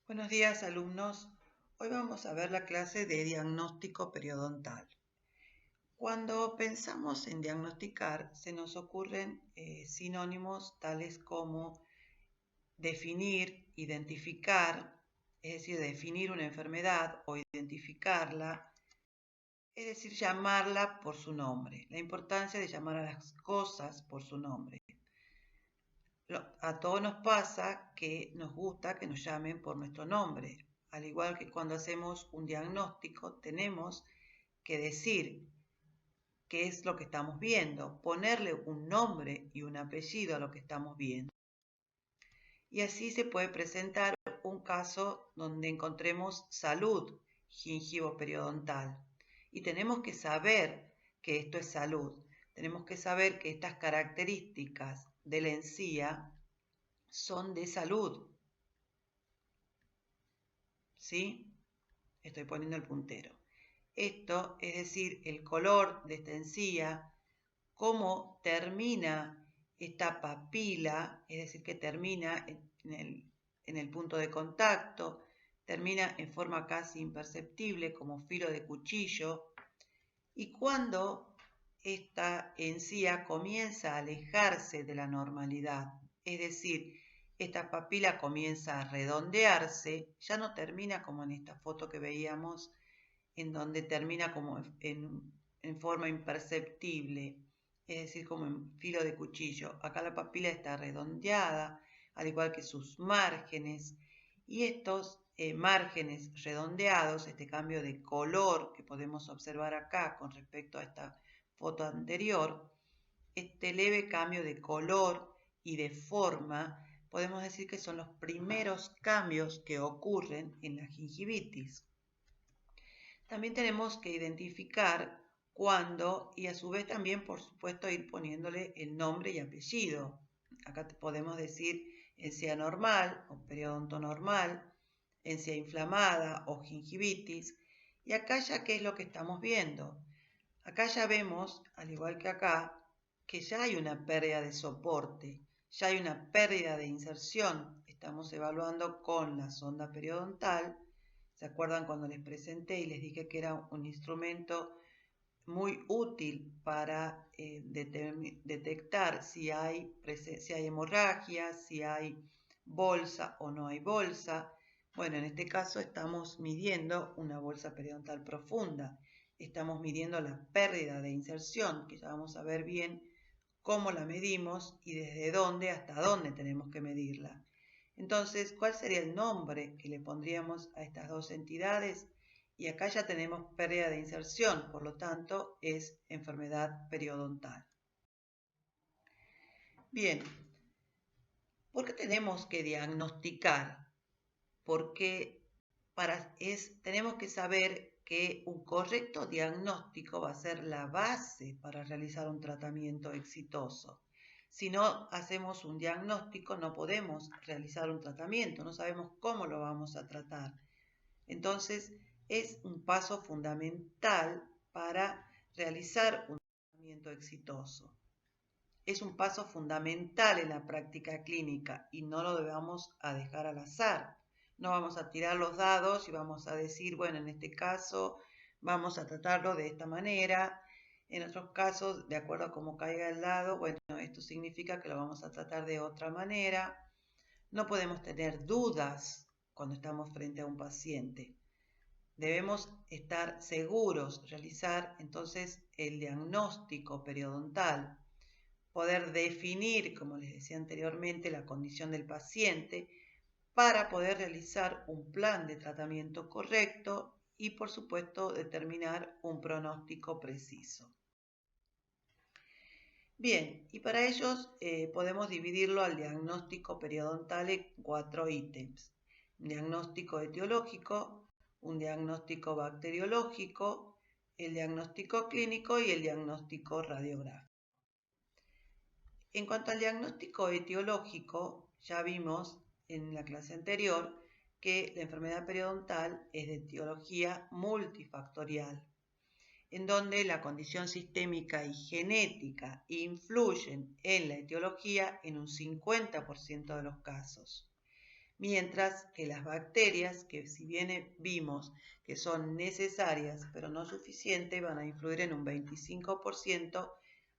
Buenos días, alumnos. Hoy vamos a ver la clase de diagnóstico periodontal. Cuando pensamos en diagnosticar, se nos ocurren sinónimos tales como definir, identificar, es decir, definir una enfermedad o identificarla, es decir, llamarla por su nombre. La importancia de llamar a las cosas por su nombre. A todos nos pasa que nos gusta que nos llamen por nuestro nombre. Al igual que cuando hacemos un diagnóstico, tenemos que decir qué es lo que estamos viendo, ponerle un nombre y un apellido a lo que estamos viendo. Y así se puede presentar un caso donde encontremos salud gingivo-periodontal. Y tenemos que saber que esto es salud. Tenemos que saber que estas características de la encía son de salud. ¿Sí? Estoy poniendo el puntero. Esto es decir, el color de esta encía, cómo termina esta papila, es decir, que termina en el punto de contacto, termina en forma casi imperceptible como filo de cuchillo, y cuando esta encía comienza a alejarse de la normalidad, es decir, esta papila comienza a redondearse, ya no termina como en esta foto que veíamos, en donde termina como en forma imperceptible, es decir, como en filo de cuchillo. Acá la papila está redondeada, al igual que sus márgenes, y estos márgenes redondeados, este cambio de color que podemos observar acá con respecto a esta foto anterior, este leve cambio de color y de forma, podemos decir que son los primeros cambios que ocurren en la gingivitis. También tenemos que identificar cuándo y a su vez también, por supuesto, ir poniéndole el nombre y apellido. Acá podemos decir encía normal o periodonto normal, encía inflamada o gingivitis. Y acá ya, ¿qué es lo que estamos viendo? Acá ya vemos, al igual que acá, que ya hay una pérdida de soporte, ya hay una pérdida de inserción. Estamos evaluando con la sonda periodontal. ¿Se acuerdan cuando les presenté y les dije que era un instrumento muy útil para detectar si hay hemorragia, si hay bolsa o no hay bolsa? Bueno, en este caso estamos midiendo una bolsa periodontal profunda. Estamos midiendo la pérdida de inserción, que ya vamos a ver bien cómo la medimos y desde dónde hasta dónde tenemos que medirla. Entonces, ¿cuál sería el nombre que le pondríamos a estas dos entidades? Y acá ya tenemos pérdida de inserción, por lo tanto es enfermedad periodontal. Bien, ¿por qué tenemos que diagnosticar? Porque tenemos que saber que un correcto diagnóstico va a ser la base para realizar un tratamiento exitoso. Si no hacemos un diagnóstico, no podemos realizar un tratamiento, no sabemos cómo lo vamos a tratar. Entonces, es un paso fundamental para realizar un tratamiento exitoso. Es un paso fundamental en la práctica clínica y no lo debemos a dejar al azar. No vamos a tirar los dados y vamos a decir, bueno, en este caso vamos a tratarlo de esta manera. En otros casos, de acuerdo a cómo caiga el dado, bueno, esto significa que lo vamos a tratar de otra manera. No podemos tener dudas cuando estamos frente a un paciente. Debemos estar seguros, realizar entonces el diagnóstico periodontal, poder definir, como les decía anteriormente, la condición del paciente para poder realizar un plan de tratamiento correcto y, por supuesto, determinar un pronóstico preciso. Bien, y para ellos podemos dividirlo al diagnóstico periodontal en 4 ítems. Un diagnóstico etiológico, un diagnóstico bacteriológico, el diagnóstico clínico y el diagnóstico radiográfico. En cuanto al diagnóstico etiológico, ya vimos en la clase anterior que la enfermedad periodontal es de etiología multifactorial, en donde la condición sistémica y genética influyen en la etiología en un 50% de los casos. mientras que las bacterias, que si bien vimos que son necesarias pero no suficientes, van a influir en un 25%,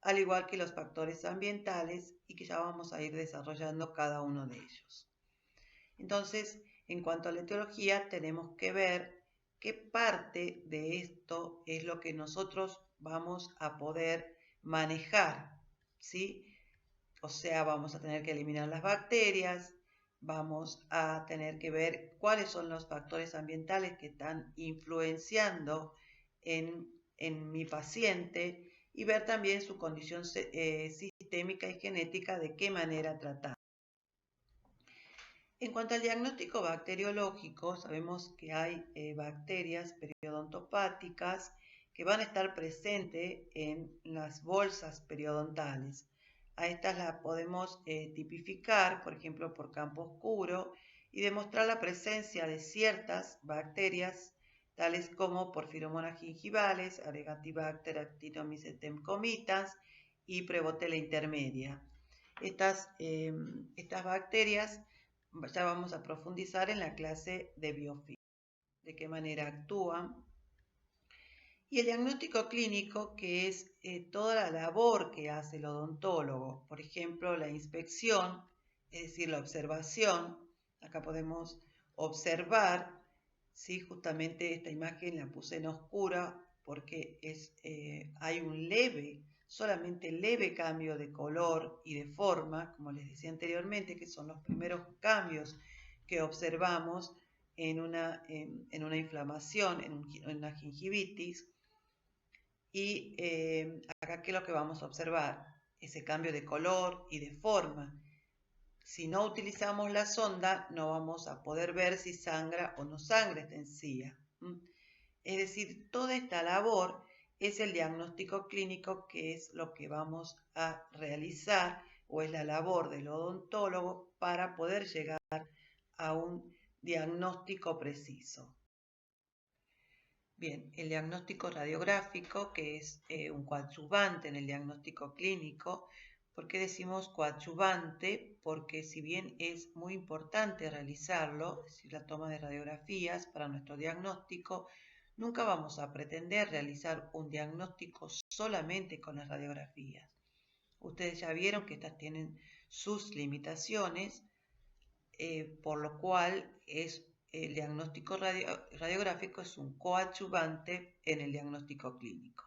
al igual que los factores ambientales, y que ya vamos a ir desarrollando cada uno de ellos. Entonces, en cuanto a la etiología, tenemos que ver qué parte de esto es lo que nosotros vamos a poder manejar, ¿sí? O sea, vamos a tener que eliminar las bacterias, vamos a tener que ver cuáles son los factores ambientales que están influenciando en mi paciente y ver también su condición sistémica y genética, de qué manera tratar. En cuanto al diagnóstico bacteriológico, sabemos que hay bacterias periodontopáticas que van a estar presentes en las bolsas periodontales. A estas las podemos tipificar, por ejemplo, por campo oscuro y demostrar la presencia de ciertas bacterias, tales como Porphyromonas gingivales, Aregatibacter actinomycetem comitans y Prevotella intermedia. Estas bacterias ya vamos a profundizar en la clase de biofilm, de qué manera actúan. Y el diagnóstico clínico, que es toda la labor que hace el odontólogo, por ejemplo, la inspección, es decir, la observación. Acá podemos observar, ¿sí? Justamente esta imagen la puse en oscura porque hay un solamente leve cambio de color y de forma, como les decía anteriormente, que son los primeros cambios que observamos en una inflamación, en una gingivitis. Y acá, ¿qué es lo que vamos a observar? Ese cambio de color y de forma. Si no utilizamos la sonda, no vamos a poder ver si sangra o no sangra esta encía. Es decir, toda esta labor es el diagnóstico clínico, que es lo que vamos a realizar, o es la labor del odontólogo para poder llegar a un diagnóstico preciso. Bien, el diagnóstico radiográfico, que es un coadyuvante en el diagnóstico clínico. ¿Por qué decimos coadyuvante? Porque si bien es muy importante realizarlo, es decir, la toma de radiografías para nuestro diagnóstico, nunca vamos a pretender realizar un diagnóstico solamente con las radiografías. Ustedes ya vieron que estas tienen sus limitaciones, por lo cual el diagnóstico radiográfico es un coadyuvante en el diagnóstico clínico.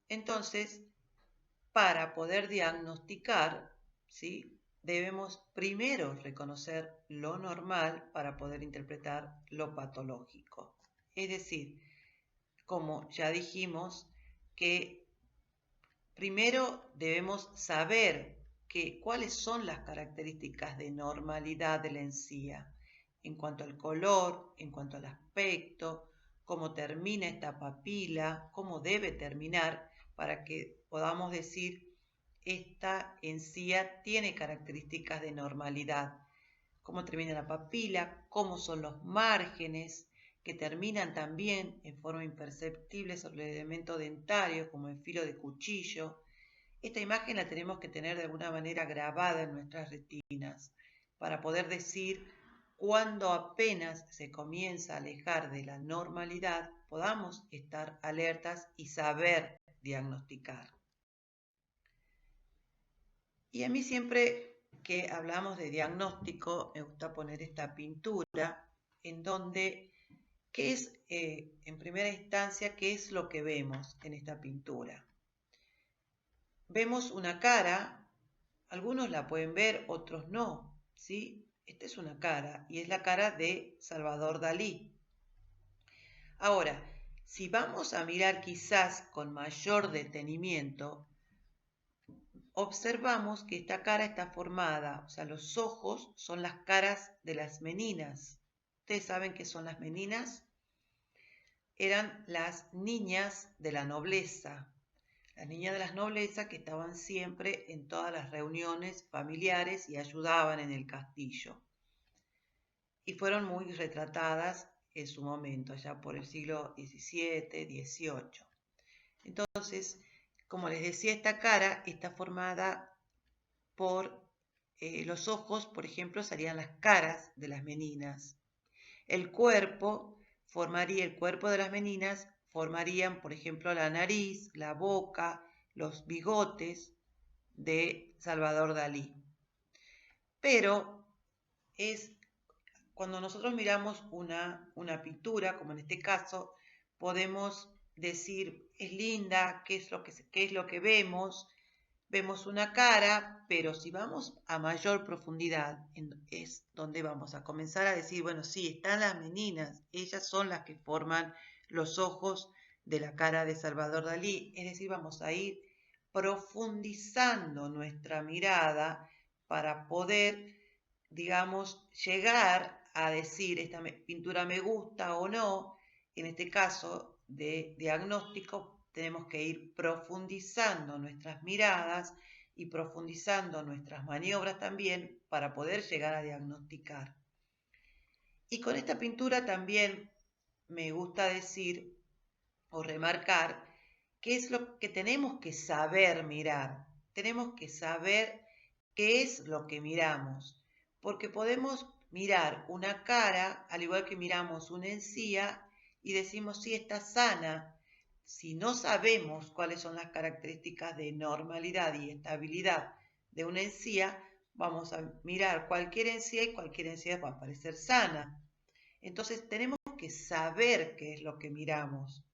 Entonces, para poder diagnosticar, ¿sí?, debemos primero reconocer lo normal para poder interpretar lo patológico. Es decir, como ya dijimos, que primero debemos saber cuáles son las características de normalidad de la encía, en cuanto al color, en cuanto al aspecto, cómo termina esta papila, cómo debe terminar, para que podamos decir esta encía tiene características de normalidad. Cómo termina la papila, cómo son los márgenes, que terminan también en forma imperceptible sobre el elemento dentario, como el filo de cuchillo. Esta imagen la tenemos que tener de alguna manera grabada en nuestras retinas para poder decir cuando apenas se comienza a alejar de la normalidad, podamos estar alertas y saber diagnosticar. Y a mí siempre que hablamos de diagnóstico me gusta poner esta pintura en donde, ¿qué es, en primera instancia, qué es lo que vemos en esta pintura? Vemos una cara, algunos la pueden ver, otros no, ¿sí? Esta es una cara y es la cara de Salvador Dalí. Ahora, si vamos a mirar quizás con mayor detenimiento, observamos que esta cara está formada, o sea, los ojos son las caras de las meninas. ¿Ustedes saben qué son las meninas? Eran las niñas de la nobleza. Las niñas de la nobleza que estaban siempre en todas las reuniones familiares y ayudaban en el castillo. Y fueron muy retratadas en su momento, allá por el siglo XVII, XVIII. Entonces, como les decía, esta cara está formada por los ojos, por ejemplo, serían las caras de las meninas. El cuerpo de las meninas formarían, por ejemplo, la nariz, la boca, los bigotes de Salvador Dalí. Pero es cuando nosotros miramos una pintura, como en este caso, podemos decir, es linda, ¿qué es lo que vemos? Vemos una cara, pero si vamos a mayor profundidad, es donde vamos a comenzar a decir, bueno, sí, están las meninas, ellas son las que forman los ojos de la cara de Salvador Dalí. Es decir, vamos a ir profundizando nuestra mirada para poder, digamos, llegar a decir, esta pintura me gusta o no. En este caso de diagnóstico, tenemos que ir profundizando nuestras miradas y profundizando nuestras maniobras también para poder llegar a diagnosticar. Y con esta pintura también me gusta decir o remarcar qué es lo que tenemos que saber mirar. Tenemos que saber qué es lo que miramos, porque podemos mirar una cara, al igual que miramos una encía, y decimos si está sana. Si no sabemos cuáles son las características de normalidad y estabilidad de una encía, vamos a mirar cualquier encía y cualquier encía va a parecer sana. Entonces tenemos que saber qué es lo que miramos.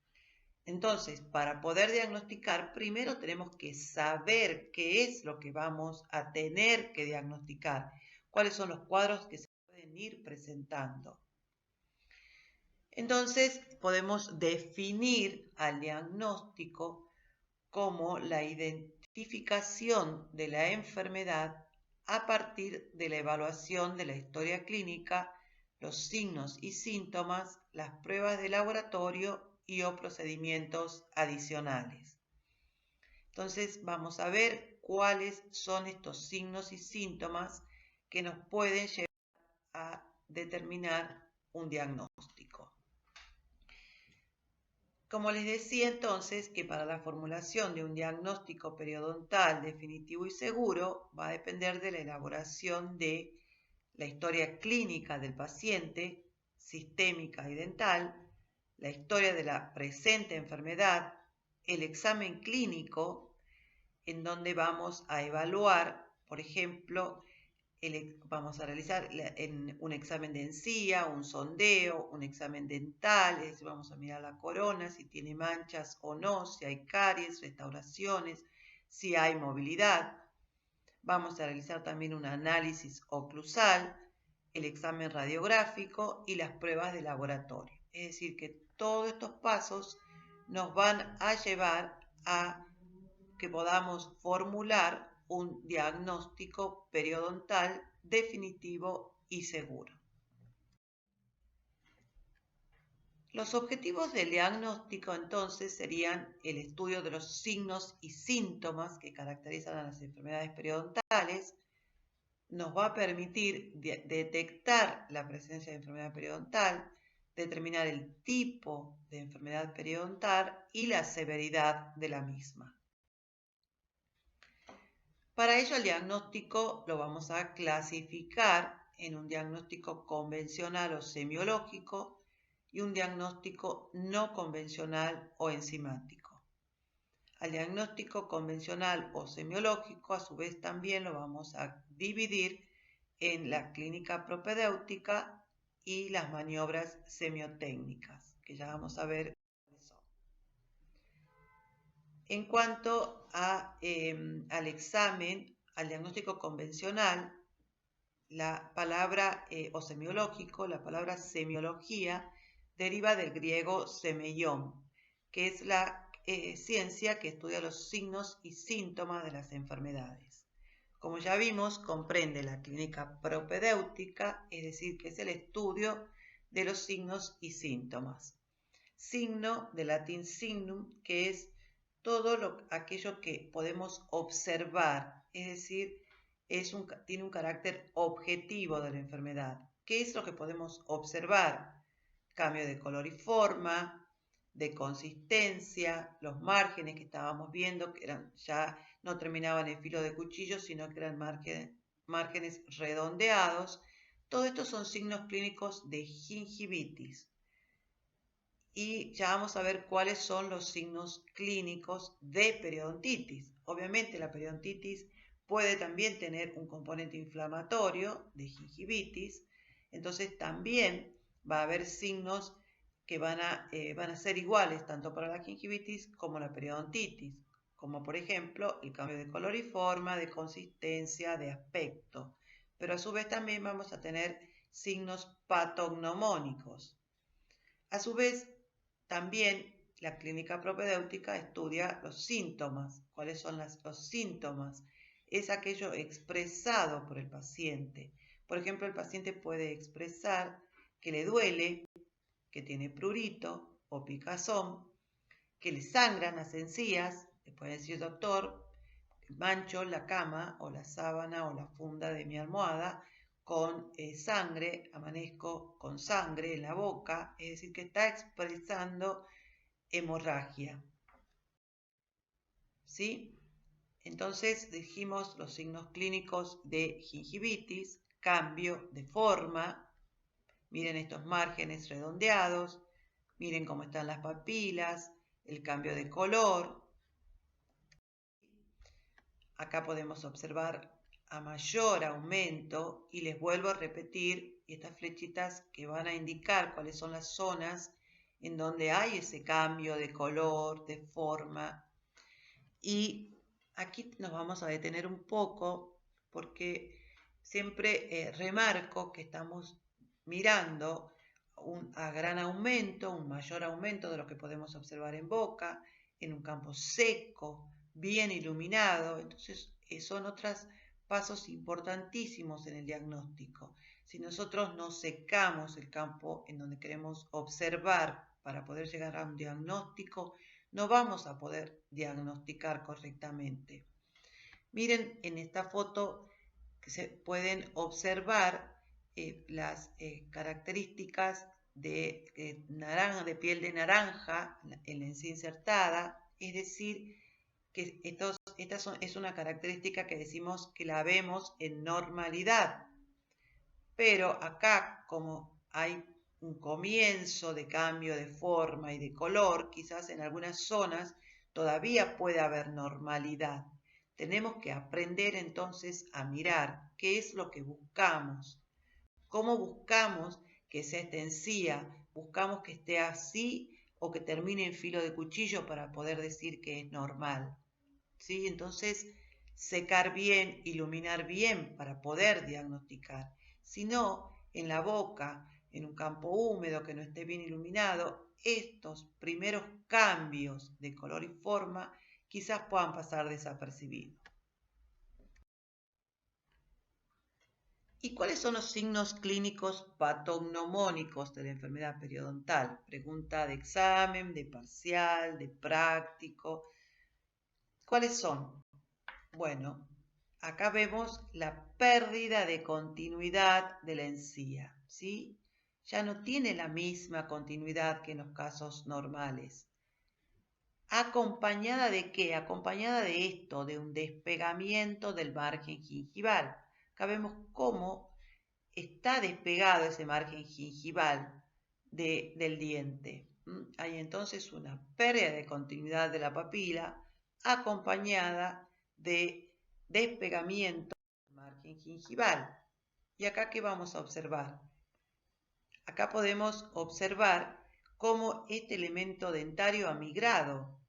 Entonces, para poder diagnosticar, primero tenemos que saber qué es lo que vamos a tener que diagnosticar, cuáles son los cuadros que se pueden ir presentando. Entonces, podemos definir al diagnóstico como la identificación de la enfermedad a partir de la evaluación de la historia clínica, los signos y síntomas, las pruebas de laboratorio y o procedimientos adicionales. Entonces vamos a ver cuáles son estos signos y síntomas que nos pueden llevar a determinar un diagnóstico. Como les decía entonces que para la formulación de un diagnóstico periodontal definitivo y seguro va a depender de la elaboración de la historia clínica del paciente, sistémica y dental, la historia de la presente enfermedad, el examen clínico, en donde vamos a evaluar, por ejemplo, vamos a realizar un examen de encía, un sondeo, un examen dental, es decir, vamos a mirar la corona, si tiene manchas o no, si hay caries, restauraciones, si hay movilidad. Vamos a realizar también un análisis oclusal, el examen radiográfico y las pruebas de laboratorio. Es decir, que todos estos pasos nos van a llevar a que podamos formular un diagnóstico periodontal definitivo y seguro. Los objetivos del diagnóstico entonces serían el estudio de los signos y síntomas que caracterizan a las enfermedades periodontales. Nos va a permitir detectar la presencia de enfermedad periodontal, determinar el tipo de enfermedad periodontal y la severidad de la misma. Para ello el diagnóstico lo vamos a clasificar en un diagnóstico convencional o semiológico y un diagnóstico no convencional o enzimático. Al diagnóstico convencional o semiológico, a su vez también lo vamos a dividir en la clínica propedéutica y las maniobras semiotécnicas, que ya vamos a ver cuáles son. En cuanto al examen, al diagnóstico convencional, la palabra o semiológico, la palabra semiología, deriva del griego semeion, que es la ciencia que estudia los signos y síntomas de las enfermedades. Como ya vimos, comprende la clínica propedéutica, es decir, que es el estudio de los signos y síntomas. Signo, de latín signum, que es todo aquello que podemos observar, es decir, tiene un carácter objetivo de la enfermedad. ¿Qué es lo que podemos observar? Cambio de color y forma, de consistencia, los márgenes que estábamos viendo, que ya no terminaban en filo de cuchillo, sino que eran márgenes redondeados. Todos estos son signos clínicos de gingivitis. Y ya vamos a ver cuáles son los signos clínicos de periodontitis. Obviamente la periodontitis puede también tener un componente inflamatorio de gingivitis, entonces también va a haber signos que van a ser iguales tanto para la gingivitis como la periodontitis, como por ejemplo el cambio de color y forma, de consistencia, de aspecto. Pero a su vez también vamos a tener signos patognomónicos. A su vez, también la clínica propedéutica estudia los síntomas. ¿Cuáles son los síntomas? Es aquello expresado por el paciente. Por ejemplo, el paciente puede expresar que le duele, que tiene prurito o picazón, que le sangran las encías. Le puede decir, doctor, mancho la cama o la sábana o la funda de mi almohada con sangre, amanezco con sangre en la boca, es decir, que está expresando hemorragia. ¿Sí? Entonces dijimos los signos clínicos de gingivitis, cambio de forma, miren estos márgenes redondeados, miren cómo están las papilas, el cambio de color. Acá podemos observar a mayor aumento y les vuelvo a repetir estas flechitas que van a indicar cuáles son las zonas en donde hay ese cambio de color, de forma. Y aquí nos vamos a detener un poco porque siempre remarco que estamos mirando a gran aumento, un mayor aumento de lo que podemos observar en boca, en un campo seco, bien iluminado. Entonces son otros pasos importantísimos en el diagnóstico. Si nosotros no secamos el campo en donde queremos observar para poder llegar a un diagnóstico, no vamos a poder diagnosticar correctamente. Miren en esta foto que se pueden observar las características de naranja, de piel de naranja en la encía insertada, es decir, que es una característica que decimos que la vemos en normalidad. Pero acá, como hay un comienzo de cambio de forma y de color, quizás en algunas zonas todavía puede haber normalidad. Tenemos que aprender entonces a mirar qué es lo que buscamos, cómo buscamos que sea esta encía, buscamos que esté así o que termine en filo de cuchillo para poder decir que es normal. ¿Sí? Entonces, secar bien, iluminar bien para poder diagnosticar. Si no, en la boca, en un campo húmedo que no esté bien iluminado, estos primeros cambios de color y forma quizás puedan pasar desapercibidos. ¿Y cuáles son los signos clínicos patognomónicos de la enfermedad periodontal? Pregunta de examen, de parcial, de práctico. ¿Cuáles son? Bueno, acá vemos la pérdida de continuidad de la encía, ¿sí? Ya no tiene la misma continuidad que en los casos normales. ¿Acompañada de qué? Acompañada de esto, de un despegamiento del margen gingival. Acá vemos cómo está despegado ese margen gingival del diente. Hay entonces una pérdida de continuidad de la papila acompañada de despegamiento del margen gingival. ¿Y acá qué vamos a observar? Acá podemos observar cómo este elemento dentario ha migrado,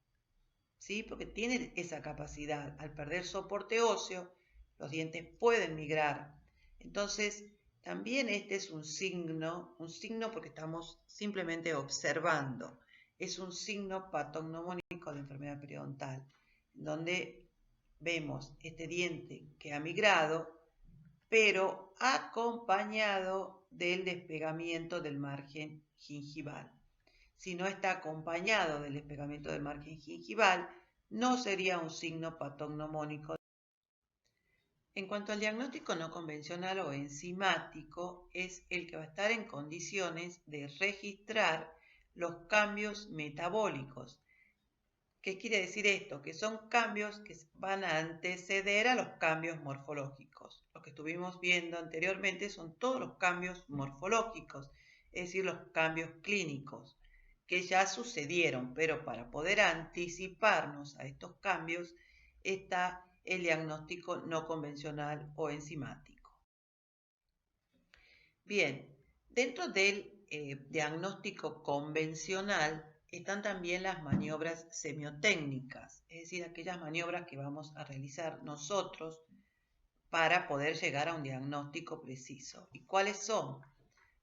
¿sí? Porque tiene esa capacidad. Al perder soporte óseo, los dientes pueden migrar. Entonces, también este es un signo porque estamos simplemente observando. Es un signo patognomónico de enfermedad periodontal, donde vemos este diente que ha migrado, pero acompañado del despegamiento del margen gingival. Si no está acompañado del despegamiento del margen gingival, no sería un signo patognomónico. En cuanto al diagnóstico no convencional o enzimático, es el que va a estar en condiciones de registrar los cambios metabólicos. ¿Qué quiere decir esto? Que son cambios que van a anteceder a los cambios morfológicos. Los que estuvimos viendo anteriormente son todos los cambios morfológicos, es decir, los cambios clínicos que ya sucedieron, pero para poder anticiparnos a estos cambios está el diagnóstico no convencional o enzimático. Bien, dentro del diagnóstico convencional están también las maniobras semiotécnicas, es decir, aquellas maniobras que vamos a realizar nosotros para poder llegar a un diagnóstico preciso. ¿Y cuáles son?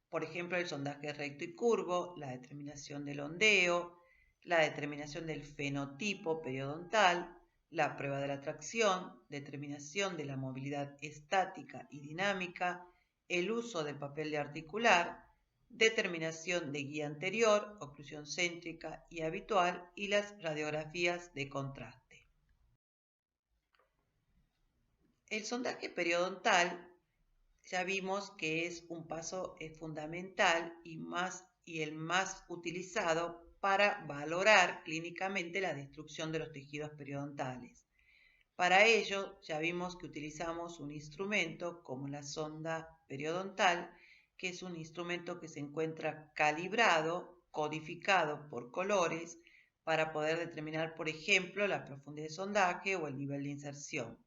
Por ejemplo, el sondaje recto y curvo, la determinación del ondeo, la determinación del fenotipo periodontal, la prueba de la tracción, determinación de la movilidad estática y dinámica, el uso del papel de articular, determinación de guía anterior, oclusión céntrica y habitual y las radiografías de contraste. El sondaje periodontal ya vimos que es un paso fundamental y el más utilizado para valorar clínicamente la destrucción de los tejidos periodontales. Para ello, ya vimos que utilizamos un instrumento como la sonda periodontal, que es un instrumento que se encuentra calibrado, codificado por colores, para poder determinar, por ejemplo, la profundidad de sondaje o el nivel de inserción.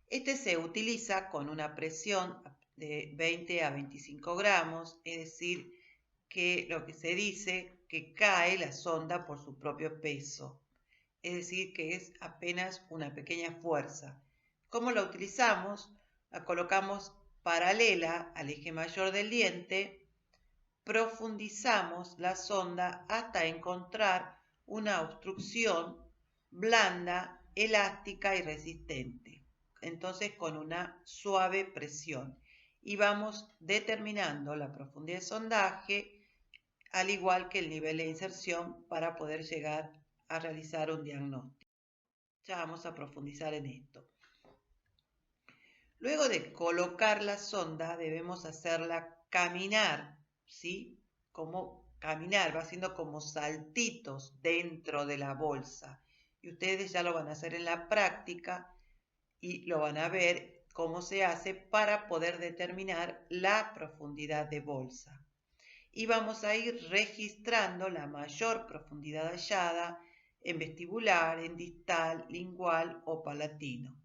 Este se utiliza con una presión de 20 a 25 gramos, es decir, que lo que se dice que cae la sonda por su propio peso, es decir, que es apenas una pequeña fuerza. ¿Cómo la utilizamos? La colocamos paralela al eje mayor del diente, profundizamos la sonda hasta encontrar una obstrucción blanda, elástica y resistente. Entonces con una suave presión y vamos determinando la profundidad de sondaje al igual que el nivel de inserción para poder llegar a realizar un diagnóstico. Ya vamos a profundizar en esto. Luego de colocar la sonda debemos hacerla caminar, ¿sí? Como caminar, va haciendo como saltitos dentro de la bolsa. Y ustedes ya lo van a hacer en la práctica y lo van a ver cómo se hace para poder determinar la profundidad de bolsa. Y vamos a ir registrando la mayor profundidad hallada en vestibular, en distal, lingual o palatino.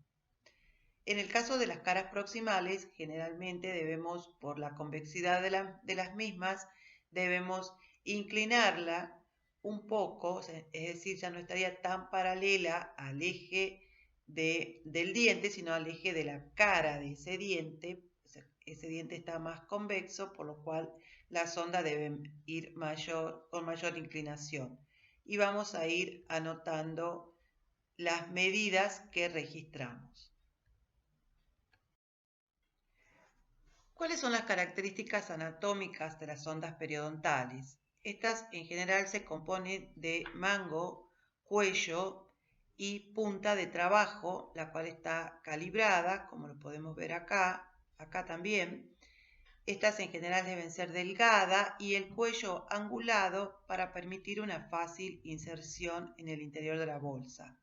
En el caso de las caras proximales, generalmente debemos, por la convexidad de las mismas, debemos inclinarla un poco, es decir, ya no estaría tan paralela al eje del diente, sino al eje de la cara de ese diente. Ese diente está más convexo, por lo cual la sonda debe ir con mayor inclinación. Y vamos a ir anotando las medidas que registramos. ¿Cuáles son las características anatómicas de las sondas periodontales? Estas en general se componen de mango, cuello y punta de trabajo, la cual está calibrada, como lo podemos ver acá también. Estas en general deben ser delgadas y el cuello angulado para permitir una fácil inserción en el interior de la bolsa.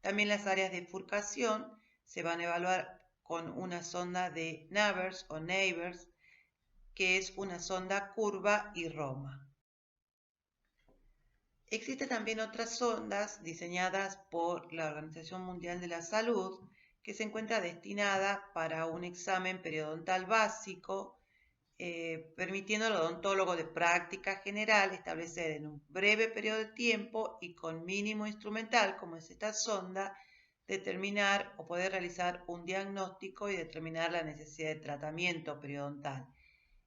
También las áreas de bifurcación se van a evaluar con una sonda de Nabers o Nabers, que es una sonda curva y roma. Existen también otras sondas diseñadas por la Organización Mundial de la Salud que se encuentra destinada para un examen periodontal básico, permitiendo al odontólogo de práctica general establecer en un breve periodo de tiempo y con mínimo instrumental, como es esta sonda, determinar o poder realizar un diagnóstico y determinar la necesidad de tratamiento periodontal.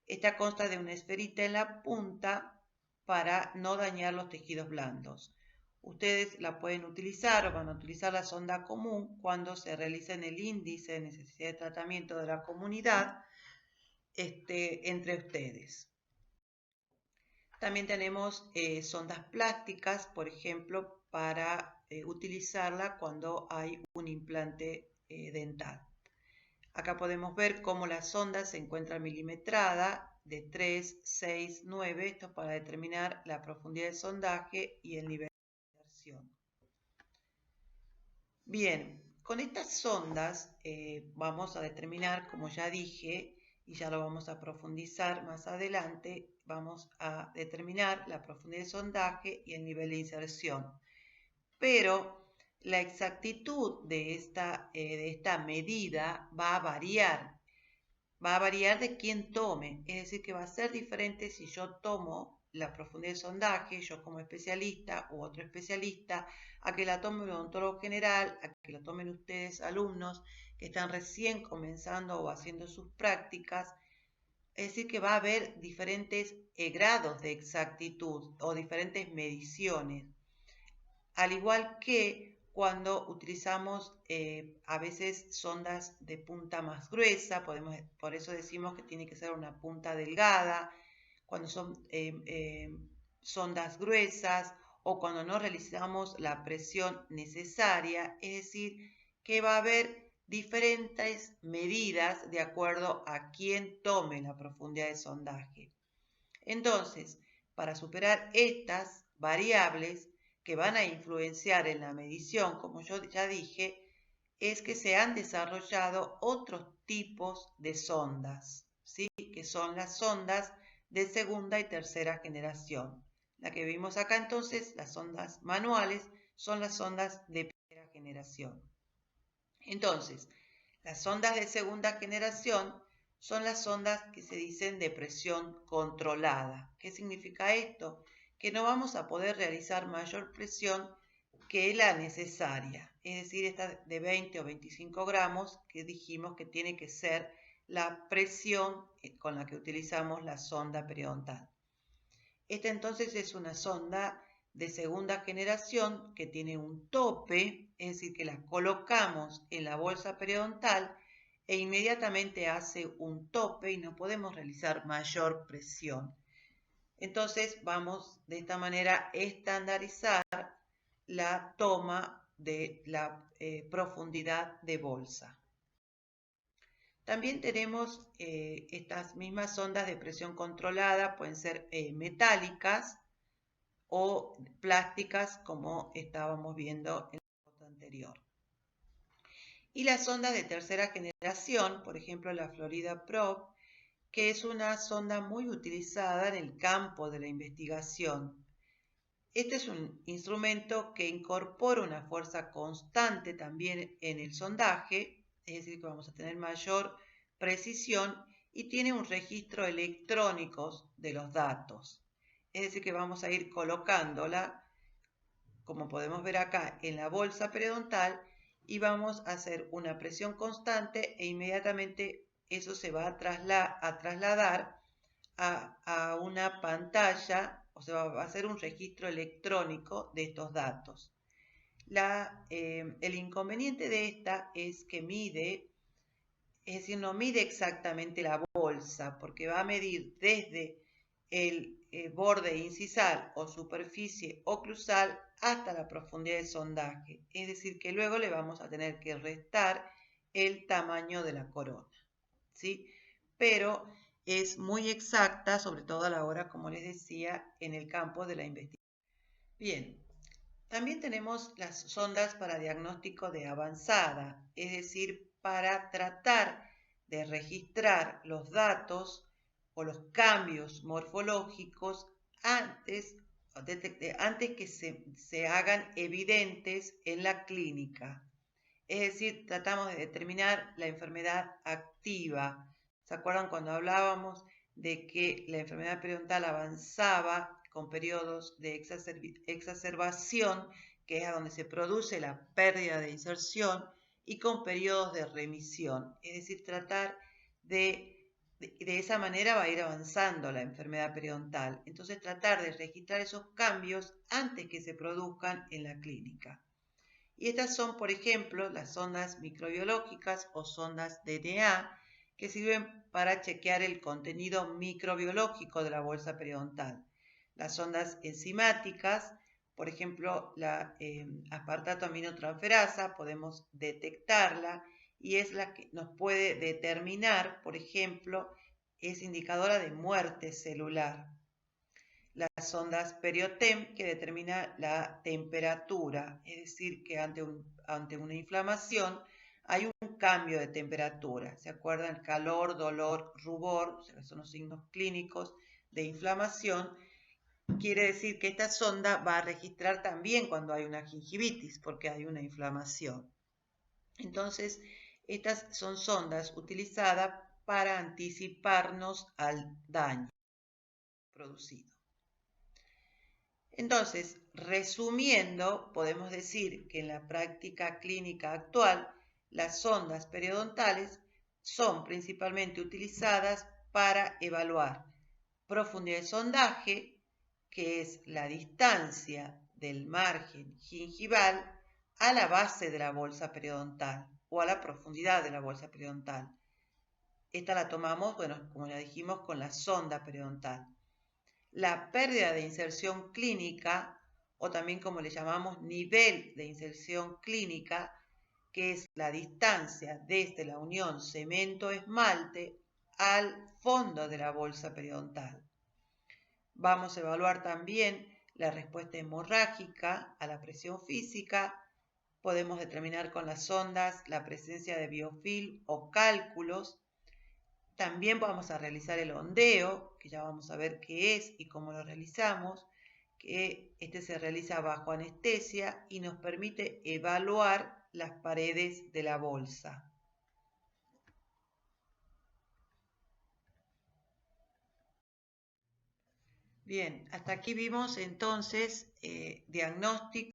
Esta consta de una esferita en la punta para no dañar los tejidos blandos. Ustedes la pueden utilizar o van a utilizar la sonda común cuando se realicen el índice de necesidad de tratamiento de la comunidad entre ustedes. También tenemos sondas plásticas, por ejemplo, para utilizarla cuando hay un implante dental. Acá podemos ver cómo la sonda se encuentra milimetrada de 3, 6, 9, esto es para determinar la profundidad del sondaje y el nivel de inserción. Bien, Con estas sondas vamos a determinar, como ya dije, y ya lo vamos a profundizar más adelante, vamos a determinar la profundidad de sondaje y el nivel de inserción. Pero la exactitud de esta medida va a variar. Va a variar de quién tome, es decir, que va a ser diferente si yo tomo la profundidad de sondaje, yo como especialista u otro especialista, a que la tome un odontólogo general, a que la tomen ustedes alumnos que están recién comenzando o haciendo sus prácticas. Es decir, que va a haber diferentes grados de exactitud o diferentes mediciones. Al igual que cuando utilizamos a veces sondas de punta más gruesa, por eso decimos que tiene que ser una punta delgada, cuando son sondas gruesas o cuando no realizamos la presión necesaria, es decir, que va a haber diferentes medidas de acuerdo a quién tome la profundidad de sondaje. Entonces, para superar estas variables que van a influenciar en la medición, como yo ya dije, es que se han desarrollado otros tipos de sondas, ¿sí? Que son las sondas de segunda y tercera generación. La que vimos acá entonces, las sondas manuales, son las sondas de primera generación. Entonces, las sondas de segunda generación son las sondas que se dicen de presión controlada. ¿Qué significa esto? Que no vamos a poder realizar mayor presión que la necesaria, es decir, esta de 20 o 25 gramos que dijimos que tiene que ser la presión con la que utilizamos la sonda periodontal. Esta entonces es una sonda de segunda generación que tiene un tope, es decir, que la colocamos en la bolsa periodontal e inmediatamente hace un tope y no podemos realizar mayor presión. Entonces vamos de esta manera a estandarizar la toma de la profundidad de bolsa. También tenemos estas mismas sondas de presión controlada, pueden ser metálicas o plásticas como estábamos viendo en la foto anterior. Y las sondas de tercera generación, por ejemplo la Florida Probe, que es una sonda muy utilizada en el campo de la investigación. Este es un instrumento que incorpora una fuerza constante también en el sondaje, es decir, que vamos a tener mayor precisión y tiene un registro electrónico de los datos. Es decir, que vamos a ir colocándola, como podemos ver acá, en la bolsa periodontal y vamos a hacer una presión constante e inmediatamente eso se va a trasladar a una pantalla, o sea, va a hacer un registro electrónico de estos datos. El inconveniente de esta es que mide, es decir, no mide exactamente la bolsa, porque va a medir desde el borde incisal o superficie oclusal hasta la profundidad de sondaje. Es decir, que luego le vamos a tener que restar el tamaño de la corona, ¿sí? Pero es muy exacta, sobre todo a la hora, como les decía, en el campo de la investigación. Bien, también tenemos las sondas para diagnóstico de avanzada, es decir, para tratar de registrar los datos o los cambios morfológicos antes que se hagan evidentes en la clínica. Es decir, tratamos de determinar la enfermedad activa. ¿Se acuerdan cuando hablábamos de que la enfermedad periodontal avanzaba con periodos de exacerbación, que es a donde se produce la pérdida de inserción, y con periodos de remisión? Es decir, tratar de esa manera va a ir avanzando la enfermedad periodontal. Entonces, tratar de registrar esos cambios antes que se produzcan en la clínica. Y estas son, por ejemplo, las sondas microbiológicas o sondas DNA, que sirven para chequear el contenido microbiológico de la bolsa periodontal. Las sondas enzimáticas, por ejemplo, la aspartato aminotransferasa, podemos detectarla y es la que nos puede determinar, por ejemplo, es indicadora de muerte celular. las sondas Periotem, que determina la temperatura, es decir, que ante una inflamación hay un cambio de temperatura. ¿Se acuerdan? Calor, dolor, rubor, o sea, son los signos clínicos de inflamación. Quiere decir que esta sonda va a registrar también cuando hay una gingivitis, porque hay una inflamación. Entonces, estas son sondas utilizadas para anticiparnos al daño producido. Entonces, resumiendo, podemos decir que en la práctica clínica actual, las sondas periodontales son principalmente utilizadas para evaluar profundidad de sondaje, que es la distancia del margen gingival a la base de la bolsa periodontal o a la profundidad de la bolsa periodontal. Esta la tomamos, bueno, como ya dijimos, con la sonda periodontal. La pérdida de inserción clínica, o también como le llamamos nivel de inserción clínica, que es la distancia desde la unión cemento-esmalte al fondo de la bolsa periodontal. Vamos a evaluar también la respuesta hemorrágica a la presión física. Podemos determinar con las sondas la presencia de biofilm o cálculos. También vamos a realizar el ondeo, que ya vamos a ver qué es y cómo lo realizamos, que este se realiza bajo anestesia y nos permite evaluar las paredes de la bolsa. Bien, hasta aquí vimos entonces diagnóstico